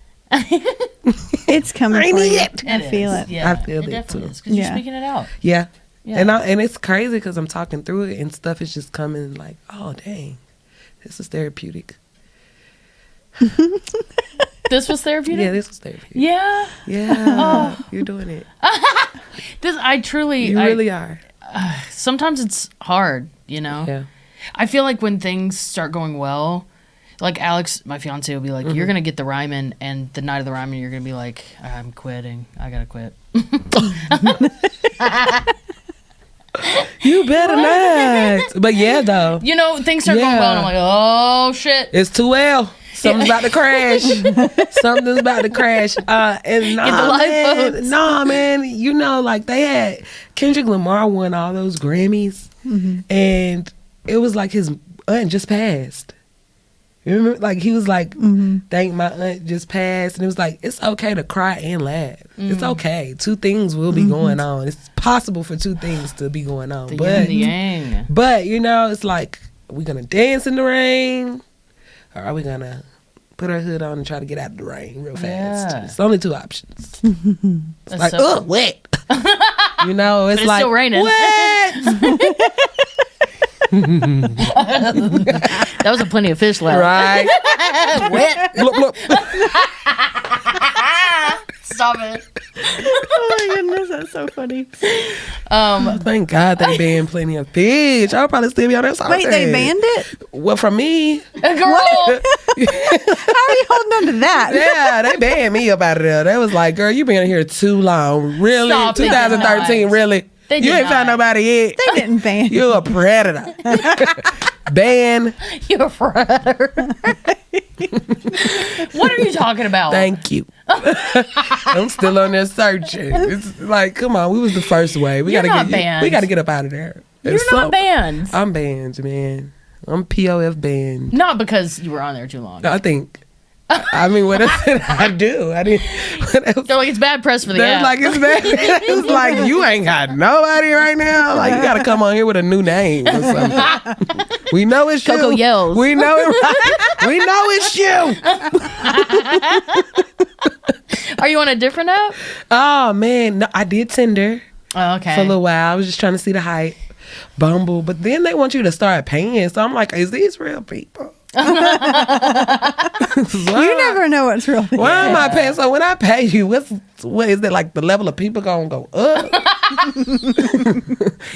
It's coming I for need you. it. I feel it. Yeah, I feel it definitely too. is because you're speaking it out. Yeah. Yeah. And it's crazy because I'm talking through it and stuff is just coming like, oh dang, this is therapeutic. This was therapeutic? Yeah, this was therapeutic. Yeah. Yeah. You're doing it. You really are. Sometimes it's hard, you know? Yeah. I feel like when things start going well, like Alex, my fiance, will be like, you're going to get the rhyming, and the night of the rhyming, you're going to be like, I'm quitting. I got to quit. You better not. But yeah, though. You know, things start going well, and I'm like, oh, shit. It's too well. Something's about to crash. Something's about to crash. And nah, man, you know, like they had Kendrick Lamar won all those Grammys, and it was like his aunt just passed. You remember, like he was like, "Thank my aunt just passed," and it was like, it's okay to cry and laugh. It's okay. Two things will be going on. It's possible for two things to be going on. The yin and the yang. But you know, it's like, are we gonna dance in the rain, or are we gonna put our hood on and try to get out of the rain real fast? Yeah. It's only two options. It's like, wet. You know, it's but it's like still raining. Wet. That was a plenty of fish left. Right. Wet. Look, look. Stop it. Oh my goodness, that's so funny. Thank God they banned plenty of fish. I'll probably still be on that side. Wait, they banned it? Well, from me. Girl. How are you holding on to that? Yeah, they banned me up out of there. They was like, girl, you been here too long. Really? Stop, they did 2013, not. really? They You did ain't found not. nobody yet. They didn't ban you. You're a predator. Ban. You're a predator. What are you talking about? Thank you. I'm still on there searching. It's like, come on, we was the first wave. We You're gotta not get banned. we gotta get up out of there. You're not banned. I'm banned, man. I'm POF banned. Not because you were on there too long. I think. I mean, what else did I do? I didn't. What else? They're like, it's bad press for the They're app. like, it's bad. It's like, you ain't got nobody right now. Like, you gotta come on here with a new name or something. We know it's you. Coco Yells. We know it. We know it's you. Are you on a different app? Oh man, no, I did Tinder Oh, okay. for a little while. I was just trying to see the hype. Bumble, but then they want you to start paying. So I'm like, is these real people? You never know what's real. Why am I paying? So when I pay you, what is it like? The level of people gonna go up?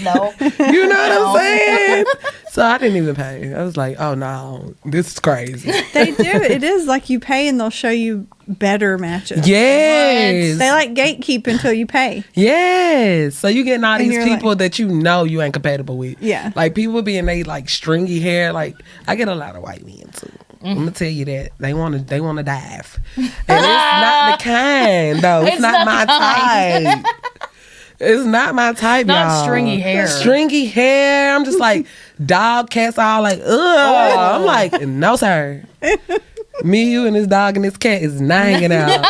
No. You know what I'm saying? So I didn't even pay. I was like, oh no, this is crazy. They do. It is like you pay and they'll show you better matches. Yes. They like gatekeep until you pay. Yes. So you getting all And these you're people like- that you know you ain't compatible with. Yeah. Like people being they like stringy hair. Like I get a lot of white men too. I'm gonna tell you that they want to dive, and it's not the kind though. It's not my type. It's not my type, Not y'all. stringy hair. Stringy hair. I'm just like dog cats. All like, ugh. Oh. I'm like, no sir. Me, you, and this dog and this cat is not hanging out.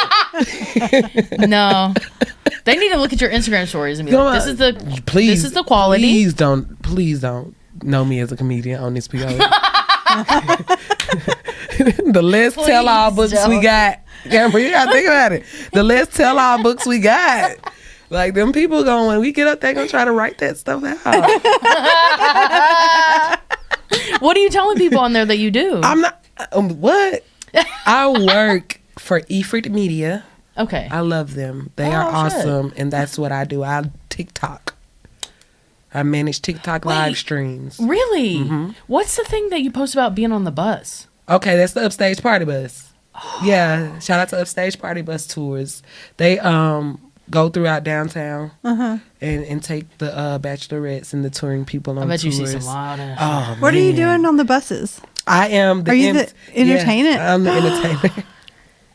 No. They need to look at your Instagram stories and be Come like, on. this is the quality. Please don't know me as a comedian on this PO. The less Please tell-all books we don't. got. Camera, you gotta think about it. The less tell-all books we got. Like them people going, when we get up, they're gonna try to write that stuff out. What are you telling people on there that you do? I'm not, what? I work for Efrit Media. Okay. I love them. They are awesome. And that's what I do. I TikTok. I manage TikTok live streams. Really? Mm-hmm. What's the thing that you post about being on the bus? Okay, that's the Upstage Party Bus. Yeah, shout out to Upstage Party Bus tours. They go throughout downtown and take the bachelorettes and the touring people on I bet tours. you see some lot of. Oh, What are you man. doing on the buses? I am the Are you the entertainment? Yeah, I'm the entertainer.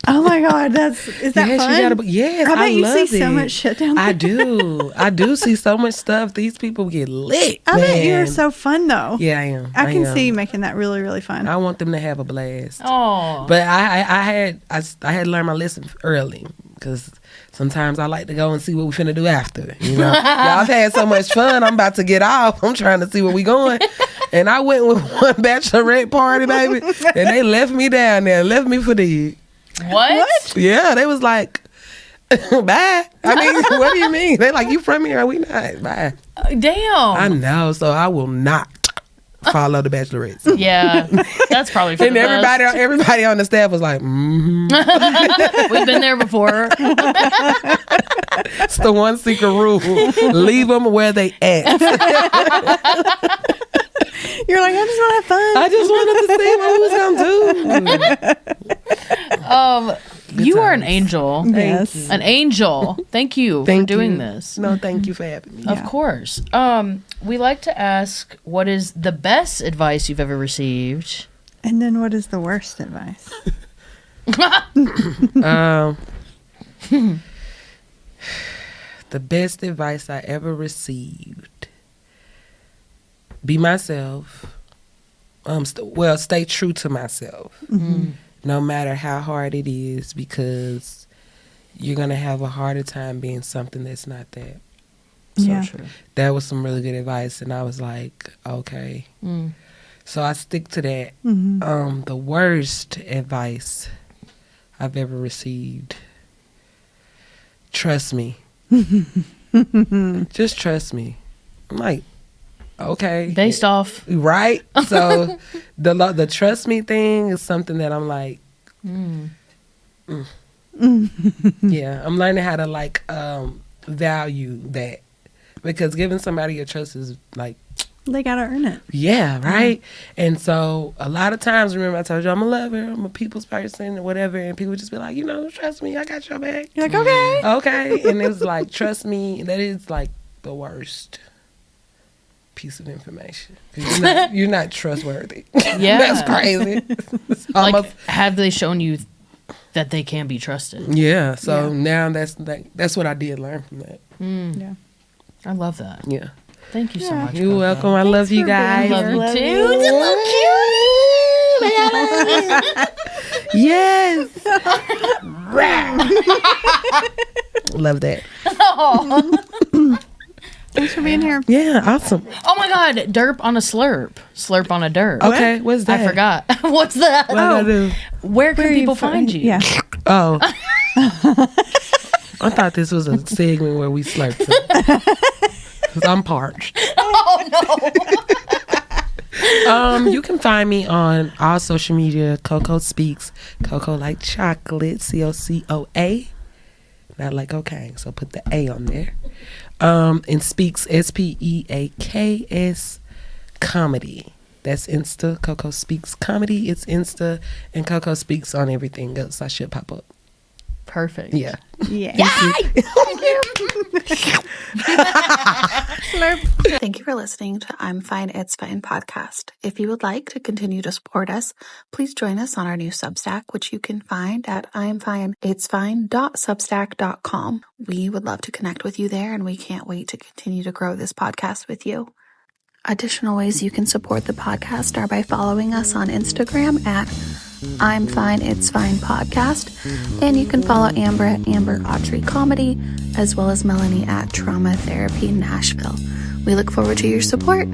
Oh my God, is that Yes, fun? you gotta, yes, I bet you love see so it. much shit down there. I do see so much stuff. These people get lit. I bet you're man. so fun though. Yeah, I am. I can am. see you making that really, really fun. I want them to have a blast. Oh. But I had to learn my lesson early because sometimes I like to go and see what we finna do after. You know, y'all had so much fun. I'm about to get off. I'm trying to see where we going. And I went with one bachelorette party, baby, and they left me down there, left me for dead. What? Yeah, they was like, bye. I mean, what do you mean? They like, you from here? We not. Bye. Damn. I know, so I will not follow the bachelorettes. Yeah, that's probably for And the best. everybody on the staff was like, mm-hmm. We've been there before. It's the one secret rule. Leave them where they at. You're like, I just want to have fun. I just wanted to see what we was going to do. You are an times. angel. Yes. you. An angel. Thank you for doing this. No, thank you for having me. Of course. We like to ask, what is the best advice you've ever received? And then what is the worst advice? The best advice I ever received: be myself. Stay true to myself, no matter how hard it is, because you're gonna have a harder time being something that's not that. So Yeah. true. That was some really good advice, and I was like, okay. Mm. So I stick to that. Mm-hmm. The worst advice I've ever received: trust me. Just trust me. I'm like, okay. Based off. Right? So the trust me thing is something that I'm like, yeah, I'm learning how to like value that, because giving somebody your trust is like, They got to earn it. yeah, right? And so a lot of times, remember I told you I'm a lover, I'm a people's person or whatever, and people just be like, trust me, I got your back. You're like, okay. Okay. And it was like, trust me, that is like the worst piece of information. 'Cause you're not trustworthy. Yeah. That's crazy. It's Like, almost- have they shown you that they can be trusted? yeah. So Yeah. now that's what I did learn from that. Yeah. I love that. Yeah. Thank you so Yeah. much. You're about welcome. I love you for being guys. here. Love you Love too. you. Yes. Love that. Thanks for being here. Yeah. Awesome. Oh my God. Derp on a slurp. Slurp on a derp. Okay. What's that? I forgot. What's that? What did I do? Where can Where are people from? find you? Yeah. Oh. I thought this was a segment where we slurped up. 'Cause I'm parched. Oh no. You can find me on all social media. Coco Speaks. Coco like chocolate. COCOA. Not like cocaine. So put the A on there. And Speaks SPEAKS comedy. That's Insta. Coco Speaks comedy. It's Insta, and Coco Speaks on everything else. I should pop up. Perfect. Yeah. Yeah. Thank you for listening to I'm Fine, It's Fine podcast. If you would like to continue to support us, please join us on our new Substack, which you can find at imfineitsfine.substack.com. We would love to connect with you there, and we can't wait to continue to grow this podcast with you. Additional ways you can support the podcast are by following us on Instagram at I'm Fine, It's Fine podcast. And you can follow Amber at Amber Autry Comedy, as well as Melanie at Trauma Therapy Nashville. We look forward to your support.